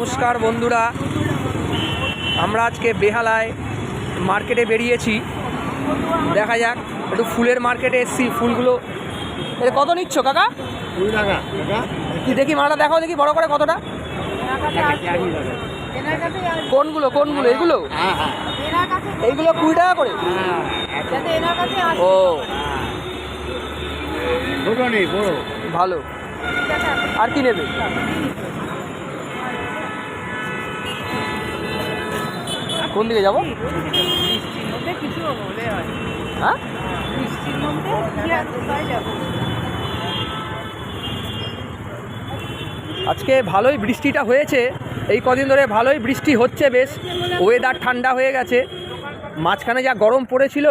নমস্কার বন্ধুরা, আমরা আজকে বেহালায় মার্কেটে বেরিয়েছি। দেখা যাক, একটু ফুলের মার্কেটে এসছি। ফুলগুলো এটা কত নিচ্ছ কাকা? 20 টাকা। কি দেখি মালাটা দেখাও দেখি বড় করে কতটা। কোনগুলো কোনগুলো এগুলো? এইগুলো 20 টাকা করে। ও ভালো। আর কি নেবে? কোন দিকে যাবো? হ্যাঁ, আজকে ভালোই বৃষ্টিটা হয়েছে। এই কদিন ধরে ভালোই বৃষ্টি হচ্ছে, বেশ ওয়েদার ঠান্ডা হয়ে গেছে। মাঝখানে যা গরম পড়েছিল।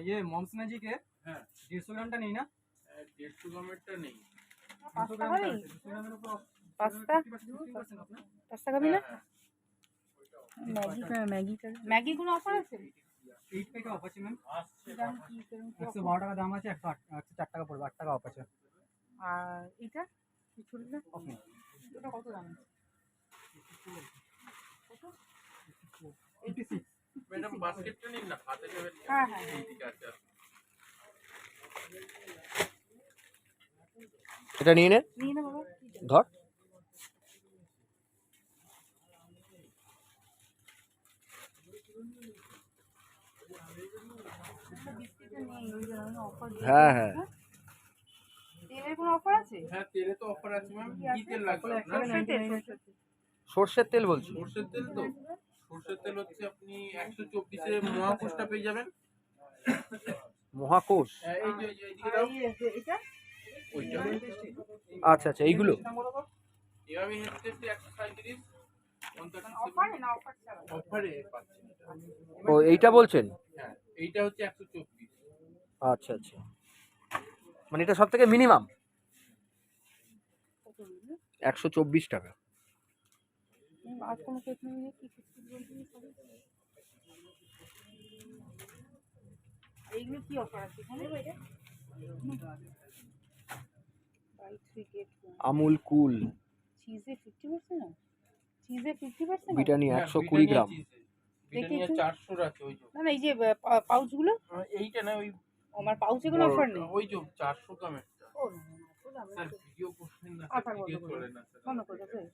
ये मॉम्सना जी के 150 ग्राम टा नहीं ना? 150 গ্রামেরটা নেই। 200 ग्राम का 200 ग्रामेर ऊपर पास्ता पास्ता खाबি না? ম্যাগি কোনো অফার আছে? 8 টাকা অফ আছে ম্যাম। 112 টাকা দাম আছে, 104 টাকা পড়বে, 8 টাকা অফ আছে। আর এটা ছোটটা অফ নেই। ওটা কত দাম? কত? 86। ম্যাডাম বাস্কেটটা নিন না, হাতে নেবেন। হ্যাঁ হ্যাঁ ঠিক আছে। এটা নিয়ে নে, নিয়ে না বাবা। ধর। হ্যাঁ হ্যাঁ, তেলের কোনো অফার আছে? হ্যাঁ, তেলে তো অফার আছে ম্যাম। কি তেল লাগবে আপনার? সরষের তেল। সর্ষের তেল বলছি। সরষের তেল তো? সরষের তেল হচ্ছে আপনি 124 এ মহাকোষটা পেয়ে যাবেন। মহাকোষ? হ্যাঁ, এই যে এইদিকে দাও। এটা ওইটা। আচ্ছা আচ্ছা, এইগুলো এভাবে হচ্ছে 137 অফার না অফার ছাড়া? অফারে পাচ্ছেন এটা। ও এইটা বলছেন? হ্যাঁ, এইটা হচ্ছে 124। আচ্ছা আচ্ছা, মানে এটা সব থেকে মিনিমাম 124 টাকা। আর কোনো কেক নেই কি এইগুলো কি অফার আছে এখানে? আমুল কুল চিজে 50% না? চিজে 50% ব্রিটানিয়া 120 গ্রাম। ব্রিটানিয়া 400 আছে ওই যে। না না, এই যে পাউচ গুলো এইটা না, ওই আমার পাউচে কোনো অফার নেই। ওই যে 400 গ্রামেরটা। ও না, স্যার ভিডিও করছেন না, আচ্ছা, ভিডিও বলো, চলে না স্যার। বন্ধ করে দাও।